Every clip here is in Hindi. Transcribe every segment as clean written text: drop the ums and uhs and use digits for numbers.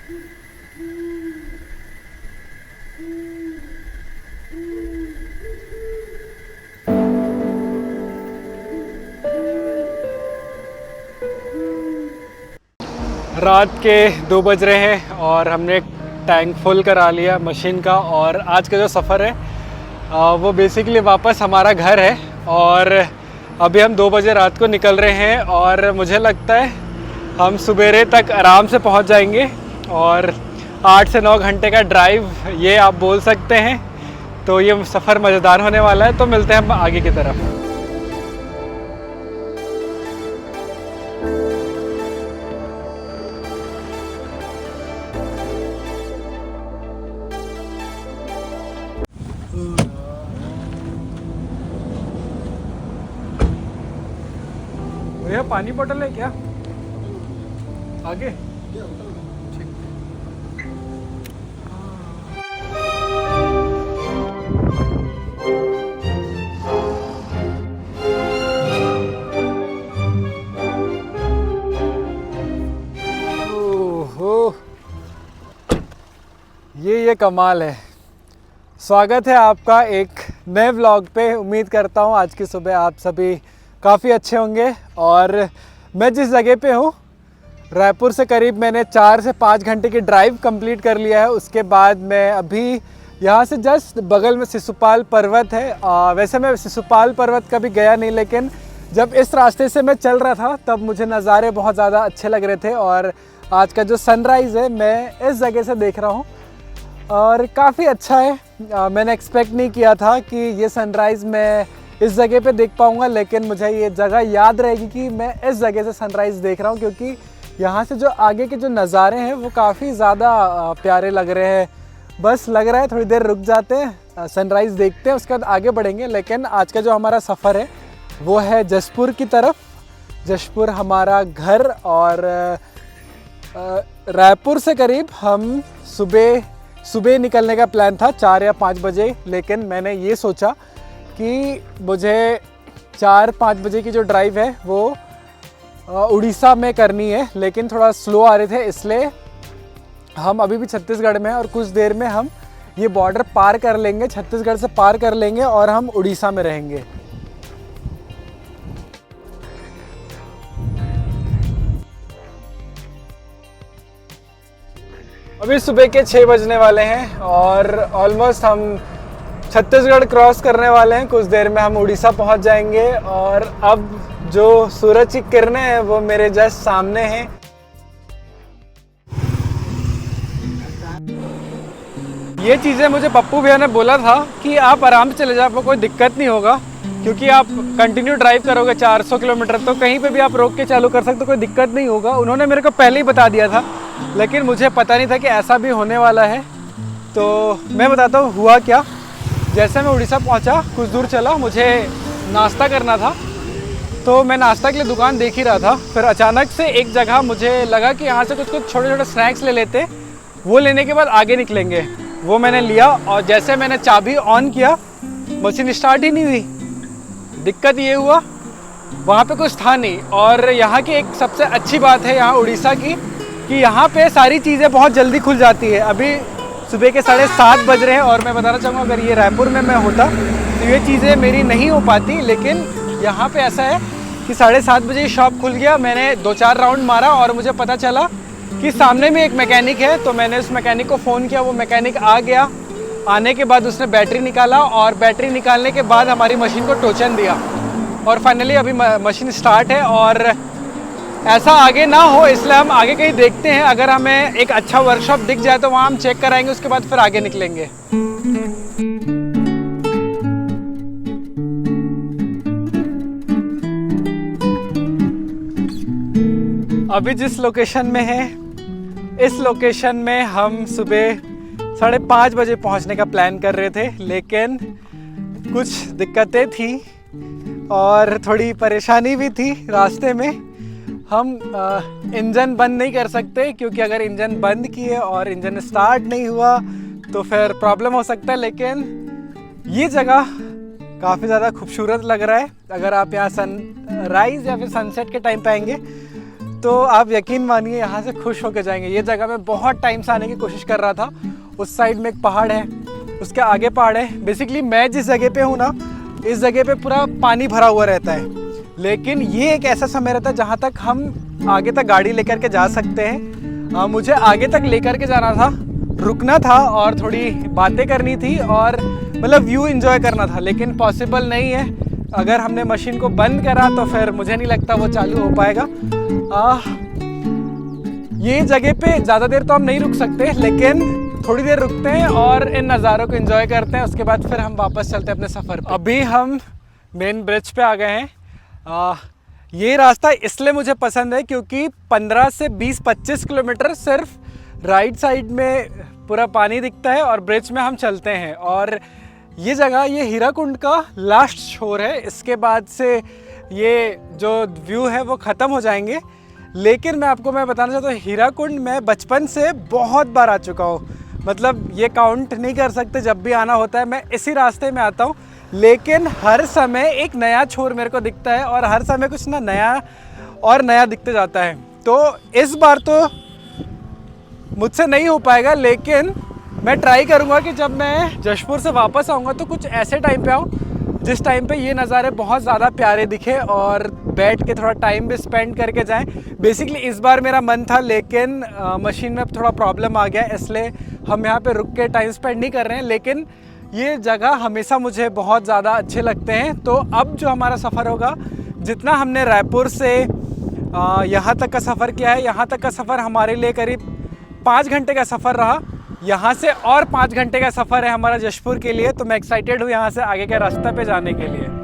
रात के 2 बज रहे हैं और हमने टैंक फुल करा लिया मशीन का। और आज का जो सफ़र है वो बेसिकली वापस हमारा घर है। और अभी हम 2 बजे रात को निकल रहे हैं और मुझे लगता है हम सवेरे तक आराम से पहुंच जाएंगे। और 8 से 9 घंटे का ड्राइव ये आप बोल सकते हैं। तो ये सफ़र मज़ेदार होने वाला है। तो मिलते हैं हम आगे की तरफ। भैया पानी बोतल है क्या आगे? ओहो, ये कमाल है। स्वागत है आपका एक नए व्लॉग पे। उम्मीद करता हूँ आज की सुबह आप सभी काफ़ी अच्छे होंगे। और मैं जिस जगह पे हूँ रायपुर से करीब मैंने 4 से 5 घंटे की ड्राइव कंप्लीट कर लिया है। उसके बाद मैं अभी यहाँ से जस्ट बगल में शिशुपाल पर्वत है। वैसे मैं शिशुपाल पर्वत कभी गया नहीं, लेकिन जब इस रास्ते से मैं चल रहा था तब मुझे नज़ारे बहुत ज़्यादा अच्छे लग रहे थे। और आज का जो सनराइज़ है मैं इस जगह से देख रहा हूँ और काफ़ी अच्छा है। मैंने एक्सपेक्ट नहीं किया था कि ये सनराइज़ मैं इस जगह पे देख पाऊँगा, लेकिन मुझे ये जगह याद रहेगी कि मैं इस जगह से सनराइज़ देख रहा हूँ, क्योंकि यहाँ से जो आगे के जो नज़ारे हैं वो काफ़ी ज़्यादा प्यारे लग रहे हैं। बस लग रहा है थोड़ी देर रुक जाते हैं, सनराइज़ देखते हैं, उसके बाद आगे बढ़ेंगे। लेकिन आज का जो हमारा सफ़र है वो है जशपुर की तरफ। जशपुर हमारा घर और रायपुर से करीब हम सुबह निकलने का प्लान था 4 या 5 बजे। लेकिन मैंने ये सोचा कि मुझे 4-5 बजे की जो ड्राइव है वो उड़ीसा में करनी है, लेकिन थोड़ा स्लो आ रहे थे, इसलिए हम अभी भी छत्तीसगढ़ में हैं और कुछ देर में हम ये बॉर्डर पार कर लेंगे, छत्तीसगढ़ से पार कर लेंगे और हम उड़ीसा में रहेंगे। अभी सुबह के 6 बजने वाले हैं और ऑलमोस्ट हम छत्तीसगढ़ क्रॉस करने वाले हैं। कुछ देर में हम उड़ीसा पहुंच जाएंगे। और अब जो सूरज की किरणें हैं वो मेरे जस्ट सामने हैं। ये चीज़ें मुझे पप्पू भैया ने बोला था कि आप आराम से चले जाओ, आपको कोई दिक्कत नहीं होगा, क्योंकि आप कंटिन्यू ड्राइव करोगे 400 किलोमीटर, तो कहीं पे भी आप रोक के चालू कर सकते हो, कोई दिक्कत नहीं होगा। उन्होंने मेरे को पहले ही बता दिया था, लेकिन मुझे पता नहीं था कि ऐसा भी होने वाला है। तो मैं बताता हूँ हुआ क्या। जैसे मैं उड़ीसा पहुँचा, कुछ दूर चला, मुझे नाश्ता करना था, तो मैं नाश्ता के लिए दुकान देख ही रहा था। फिर अचानक से एक जगह मुझे लगा कि यहाँ से कुछ छोटे छोटे स्नैक्स ले लेते, वो लेने के बाद आगे निकलेंगे। वो मैंने लिया और जैसे मैंने चाबी ऑन किया मशीन स्टार्ट ही नहीं हुई। दिक्कत ये हुआ वहाँ पे कुछ था नहीं। और यहाँ की एक सबसे अच्छी बात है यहाँ उड़ीसा की कि यहाँ पे सारी चीज़ें बहुत जल्दी खुल जाती है। अभी सुबह के 7:30 बज रहे हैं और मैं बताना चाहूँगा अगर ये रायपुर में मैं होता तो ये चीज़ें मेरी नहीं हो पाती। लेकिन यहाँ पे ऐसा है कि 7:30 बजे शॉप खुल गया। मैंने 2-4 राउंड मारा और मुझे पता चला कि सामने में एक मैकेनिक है, तो मैंने उस मैकेनिक को फ़ोन किया। वो मैकेनिक आ गया। आने के बाद उसने बैटरी निकाला और बैटरी निकालने के बाद हमारी मशीन को टोचन दिया और फाइनली अभी मशीन स्टार्ट है। और ऐसा आगे ना हो इसलिए हम आगे कहीं देखते हैं, अगर हमें एक अच्छा वर्कशॉप दिख जाए तो वहाँ हम चेक कराएंगे, उसके बाद फिर आगे निकलेंगे। अभी जिस लोकेशन में है इस लोकेशन में हम सुबह 5:30 बजे पहुंचने का प्लान कर रहे थे, लेकिन कुछ दिक्कतें थी और थोड़ी परेशानी भी थी रास्ते में। हम इंजन बंद नहीं कर सकते, क्योंकि अगर इंजन बंद किए और इंजन स्टार्ट नहीं हुआ तो फिर प्रॉब्लम हो सकता है। लेकिन ये जगह काफ़ी ज़्यादा खूबसूरत लग रहा है। अगर आप यहाँ सनराइज़ या फिर सनसेट के टाइम पे आएंगे तो आप यकीन मानिए यहाँ से खुश होकर जाएंगे। ये जगह मैं बहुत टाइम से आने की कोशिश कर रहा था। उस साइड में एक पहाड़ है, उसके आगे पहाड़ है। बेसिकली मैं जिस जगह पे हूँ ना, इस जगह पे पूरा पानी भरा हुआ रहता है, लेकिन ये एक ऐसा समय रहता है जहाँ तक हम आगे तक गाड़ी लेकर के जा सकते हैं। मुझे आगे तक लेकर के जाना था, रुकना था और थोड़ी बातें करनी थी और मतलब व्यू एंजॉय करना था, लेकिन पॉसिबल नहीं है। अगर हमने मशीन को बंद करा तो फिर मुझे नहीं लगता वो चालू हो पाएगा। ये जगह पे ज़्यादा देर तो हम नहीं रुक सकते, लेकिन थोड़ी देर रुकते हैं और इन नज़ारों को एंजॉय करते हैं। उसके बाद फिर हम वापस चलते हैं अपने सफ़र पे। अभी हम मेन ब्रिज पे आ गए हैं। ये रास्ता इसलिए मुझे पसंद है क्योंकि 15 से 20-25 किलोमीटर सिर्फ राइट साइड में पूरा पानी दिखता है और ब्रिज में हम चलते हैं। और ये जगह, ये हीराकुंड का लास्ट छोर है। इसके बाद से ये जो व्यू है वो ख़त्म हो जाएंगे। लेकिन मैं बताना चाहता हूँ, हीराकुंड मैं बचपन से बहुत बार आ चुका हूँ। मतलब ये काउंट नहीं कर सकते, जब भी आना होता है मैं इसी रास्ते में आता हूँ। लेकिन हर समय एक नया छोर मेरे को दिखता है और हर समय कुछ ना नया और नया दिखते जाता है। तो इस बार तो मुझसे नहीं हो पाएगा, लेकिन मैं ट्राई करूँगा कि जब मैं जशपुर से वापस आऊँगा तो कुछ ऐसे टाइम पे आऊँ जिस टाइम पे ये नज़ारे बहुत ज़्यादा प्यारे दिखे और बैठ के थोड़ा टाइम भी स्पेंड करके जाएं। बेसिकली इस बार मेरा मन था, लेकिन मशीन में थोड़ा प्रॉब्लम आ गया, इसलिए हम यहाँ पे रुक के टाइम स्पेंड नहीं कर रहे हैं। लेकिन ये जगह हमेशा मुझे बहुत ज़्यादा अच्छे लगते हैं। तो अब जो हमारा सफ़र होगा, जितना हमने रायपुर से यहाँ तक का सफ़र किया है, यहाँ तक का सफ़र हमारे लिए करीब 5 घंटे का सफ़र रहा। यहाँ से और 5 घंटे का सफ़र है हमारा जशपुर के लिए। तो मैं एक्साइटेड हूँ यहाँ से आगे के रास्ते पे जाने के लिए।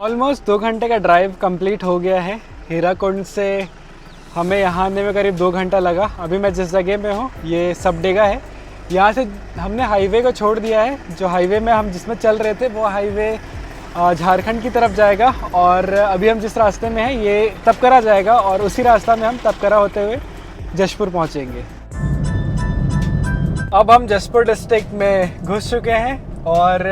ऑलमोस्ट 2 घंटे का ड्राइव कंप्लीट हो गया है। हीराकुंड से हमें यहाँ आने में करीब 2 घंटा लगा। अभी मैं जिस जगह में हूँ ये सबडेगा है। यहाँ से हमने हाईवे को छोड़ दिया है। जो हाईवे में हम जिसमें चल रहे थे वो हाईवे झारखंड की तरफ जाएगा, और अभी हम जिस रास्ते में हैं ये तपकरा जाएगा, और उसी रास्ता में हम तपकरा होते हुए जशपुर पहुँचेंगे। अब हम जशपुर डिस्ट्रिक्ट में घुस चुके हैं, और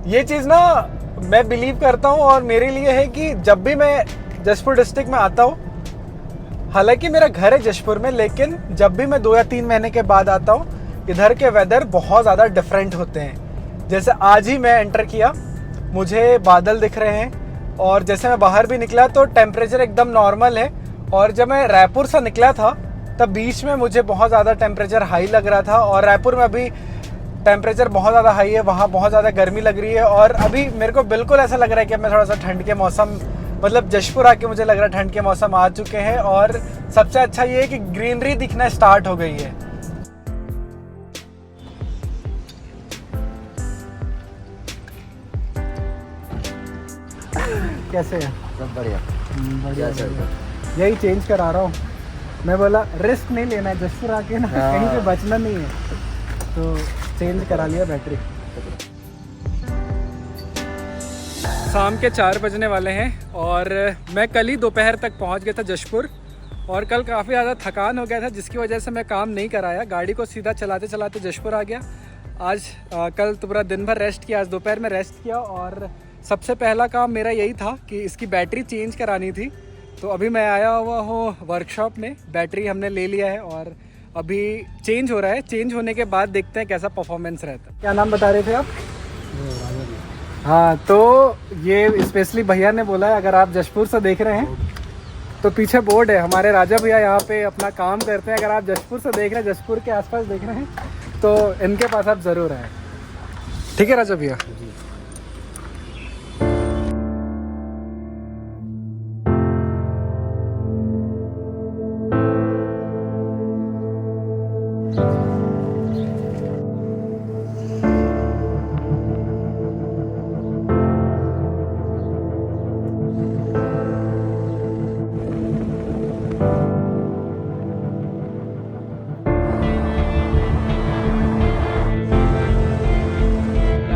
ये चीज़ ना मैं बिलीव करता हूँ और मेरे लिए है कि जब भी मैं जशपुर डिस्ट्रिक्ट में आता हूँ, हालांकि मेरा घर है जशपुर में, लेकिन जब भी मैं 2 या 3 महीने के बाद आता हूँ, इधर के वेदर बहुत ज़्यादा डिफरेंट होते हैं। जैसे आज ही मैं एंटर किया, मुझे बादल दिख रहे हैं, और जैसे मैं बाहर भी निकला तो टेम्परेचर एकदम नॉर्मल है। और जब मैं रायपुर से निकला था तब बीच में मुझे बहुत ज़्यादा टेम्परेचर हाई लग रहा था, और रायपुर में अभी टेम्परेचर बहुत ज़्यादा हाई है, वहाँ बहुत ज़्यादा गर्मी लग रही है। और अभी मेरे को बिल्कुल ऐसा लग रहा है कि मैं थोड़ा सा ठंड के मौसम, मतलब जशपुर आके मुझे लग रहा है ठंड के मौसम आ चुके हैं। और सबसे अच्छा ये है कि ग्रीनरी दिखना स्टार्ट हो गई है। कैसे है? सब बढ़िया। बढ़िया बढ़िया। यही चेंज करा रहा हूँ। मैं बोला रिस्क नहीं लेना है, जशपुर आके ना कहीं पे बचना नहीं है, तो चेंज करा लिया बैटरी। शाम के 4 बजने वाले हैं, और मैं कल ही दोपहर तक पहुंच गया था जशपुर, और कल काफ़ी ज़्यादा थकान हो गया था, जिसकी वजह से मैं काम नहीं कराया, गाड़ी को सीधा चलाते चलाते जशपुर आ गया। आज कल तो पूरा दिन भर रेस्ट किया, आज दोपहर में रेस्ट किया, और सबसे पहला काम मेरा यही था कि इसकी बैटरी चेंज करानी थी। तो अभी मैं आया हुआ हूँ वर्कशॉप में, बैटरी हमने ले लिया है और अभी चेंज हो रहा है। चेंज होने के बाद देखते हैं कैसा परफॉर्मेंस रहता है। क्या नाम बता रहे थे आप? हाँ, तो ये स्पेशली भैया ने बोला है, अगर आप जशपुर से देख रहे हैं तो पीछे बोर्ड है, हमारे राजा भैया यहाँ पे अपना काम करते हैं। अगर आप जशपुर से देख रहे हैं, जशपुर के आसपास देख रहे हैं, तो इनके पास आप ज़रूर आए। ठीक है राजा भैया?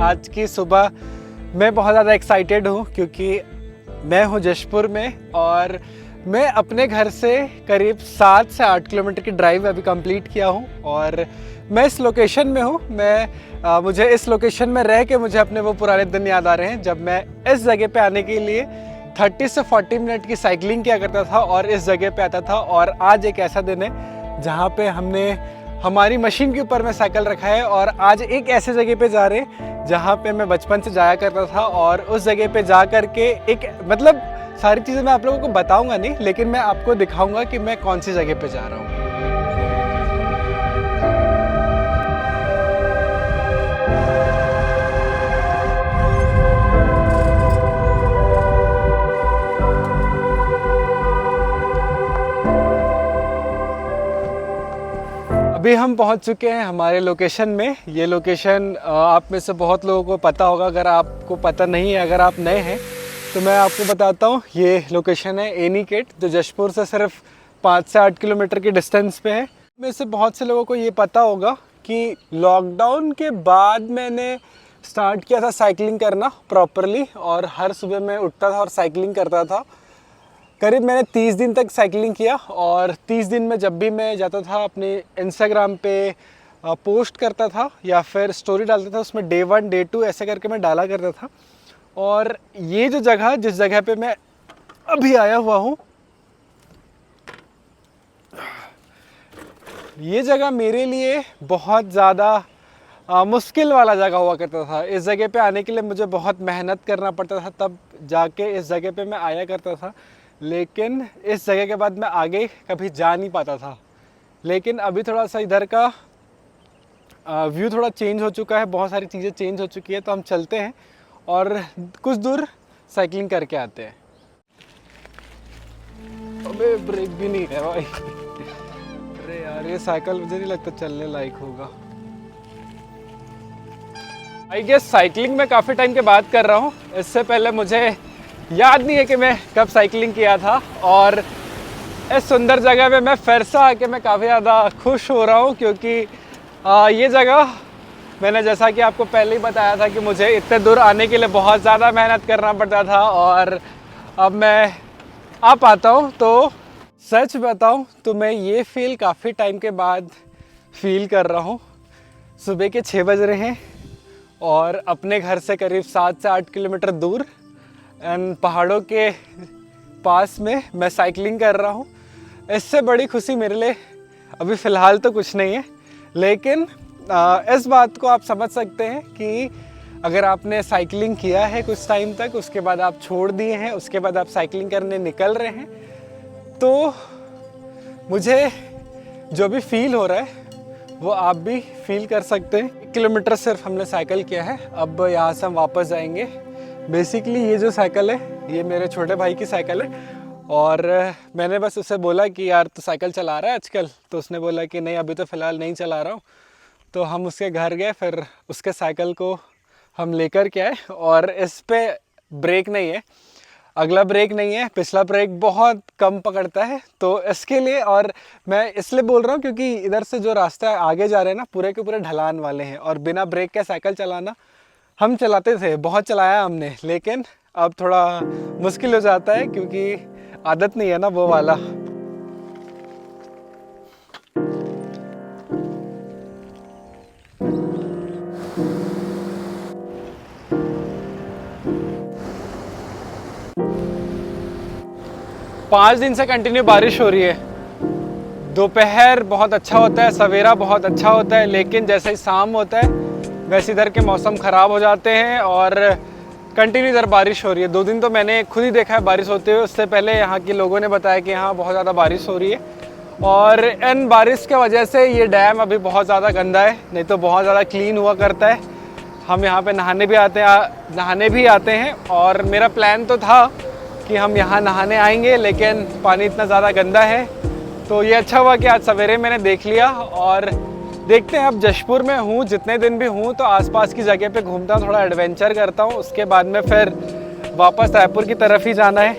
आज की सुबह मैं बहुत ज़्यादा एक्साइटेड हूँ क्योंकि मैं हूँ जशपुर में और मैं अपने घर से करीब 7 से 8 किलोमीटर की ड्राइव अभी कंप्लीट किया हूँ और मैं इस लोकेशन में हूँ। मुझे इस लोकेशन में रह के मुझे अपने वो पुराने दिन याद आ रहे हैं जब मैं इस जगह पे आने के लिए 30 से 40 मिनट की साइकिलिंग किया करता था और इस जगह पे आता था। और आज एक ऐसा दिन है जहाँ पे हमने हमारी मशीन के ऊपर में साइकिल रखा है और आज एक ऐसे जगह पे जा रहे हैं जहाँ पे मैं बचपन से जाया करता था और उस जगह पे जा कर के एक मतलब सारी चीज़ें मैं आप लोगों को बताऊंगा नहीं, लेकिन मैं आपको दिखाऊंगा कि मैं कौन सी जगह पे जा रहा हूँ। अभी हम पहुंच चुके हैं हमारे लोकेशन में। ये लोकेशन आप में से बहुत लोगों को पता होगा, अगर आपको पता नहीं है, अगर आप नए हैं तो मैं आपको बताता हूँ। ये लोकेशन है एनीकेट, जो जशपुर से सिर्फ 5 से 8 किलोमीटर की डिस्टेंस पे है। में से बहुत से लोगों को ये पता होगा कि लॉकडाउन के बाद मैंने स्टार्ट किया था साइकिलिंग करना प्रॉपरली और हर सुबह मैं उठता था और साइकिलिंग करता था। करीब मैंने 30 दिन तक साइकिलिंग किया और 30 दिन में जब भी मैं जाता था अपने इंस्टाग्राम पे पोस्ट करता था या फिर स्टोरी डालता था, उसमें डे 1 डे 2 ऐसे करके मैं डाला करता था। और ये जो जगह, जिस जगह पे मैं अभी आया हुआ हूँ, ये जगह मेरे लिए बहुत ज़्यादा मुश्किल वाला जगह हुआ करता था। इस जगह पे आने के लिए मुझे बहुत मेहनत करना पड़ता था, तब जाके इस जगह पे मैं आया करता था। लेकिन इस जगह के बाद मैं आगे कभी जा नहीं पाता था। लेकिन अभी थोड़ा सा इधर का व्यू थोड़ा चेंज हो चुका है, बहुत सारी चीज़ें चेंज हो चुकी है, तो हम चलते हैं और कुछ दूर साइकिलिंग करके आते हैं। अबे ब्रेक भी नहीं है भाई। अरे यार, ये साइकिल मुझे नहीं लगता चलने लायक होगा। आई गेस साइकिलिंग में काफ़ी टाइम के बाद कर रहा हूँ। इससे पहले मुझे याद नहीं है कि मैं कब साइकिलिंग किया था और इस सुंदर जगह पे मैं फिर से आके मैं काफ़ी ज़्यादा खुश हो रहा हूँ क्योंकि ये जगह, मैंने जैसा कि आपको पहले ही बताया था कि मुझे इतने दूर आने के लिए बहुत ज़्यादा मेहनत करना पड़ता था और अब मैं आ पाता हूँ। तो सच बताऊँ तो मैं ये फील काफ़ी टाइम के बाद फील कर रहा हूँ। सुबह के 6 बज रहे हैं और अपने घर से करीब 7 से 8 किलोमीटर दूर एंड पहाड़ों के पास में मैं साइकिलिंग कर रहा हूँ। इससे बड़ी खुशी मेरे लिए अभी फ़िलहाल तो कुछ नहीं है, लेकिन इस बात को आप समझ सकते हैं कि अगर आपने साइकिलिंग किया है कुछ टाइम तक, उसके बाद आप छोड़ दिए हैं, उसके बाद आप साइकिलिंग करने निकल रहे हैं, तो मुझे जो भी फील हो रहा है वो आप भी फील कर सकते हैं। 1 किलोमीटर सिर्फ हमने साइकिल किया है, अब यहाँ से हम वापस जाएंगे। बेसिकली ये जो साइकिल है ये मेरे छोटे भाई की साइकिल है और मैंने बस उसे बोला कि यार तू साइकिल चला रहा है आजकल, तो उसने बोला कि नहीं अभी तो फ़िलहाल नहीं चला रहा हूँ। तो हम उसके घर गए, फिर उसके साइकिल को हम लेकर के आए और इस पे ब्रेक नहीं है, अगला ब्रेक नहीं है, पिछला ब्रेक बहुत कम पकड़ता है। तो इसके लिए, और मैं इसलिए बोल रहा हूँ क्योंकि इधर से जो रास्ता आगे जा रहे हैं ना, पूरे के पूरे ढलान वाले हैं और बिना ब्रेक के साइकिल चलाना हम चलाते थे, बहुत चलाया हमने, लेकिन अब थोड़ा मुश्किल हो जाता है क्योंकि आदत नहीं है ना वो वाला। पाँच दिन से कंटिन्यू बारिश हो रही है। दोपहर बहुत अच्छा होता है, सवेरा बहुत अच्छा होता है, लेकिन जैसे ही शाम होता है वैसे इधर के मौसम ख़राब हो जाते हैं और कंटिन्यू इधर बारिश हो रही है। 2 दिन तो मैंने खुद ही देखा है बारिश होते हुए। उससे पहले यहाँ के लोगों ने बताया कि यहाँ बहुत ज़्यादा बारिश हो रही है और इन बारिश के वजह से ये डैम अभी बहुत ज़्यादा गंदा है, नहीं तो बहुत ज़्यादा क्लीन हुआ करता है। हम यहाँ पे नहाने भी आते हैं और मेरा प्लान तो था कि हम यहाँ नहाने आएंगे, लेकिन पानी इतना ज़्यादा गंदा है। तो ये अच्छा हुआ कि आज सवेरे मैंने देख लिया और देखते हैं। अब जशपुर में हूँ, जितने दिन भी हूँ तो आसपास की जगह पे घूमता हूँ, थोड़ा एडवेंचर करता हूँ, उसके बाद में फिर वापस रायपुर की तरफ ही जाना है।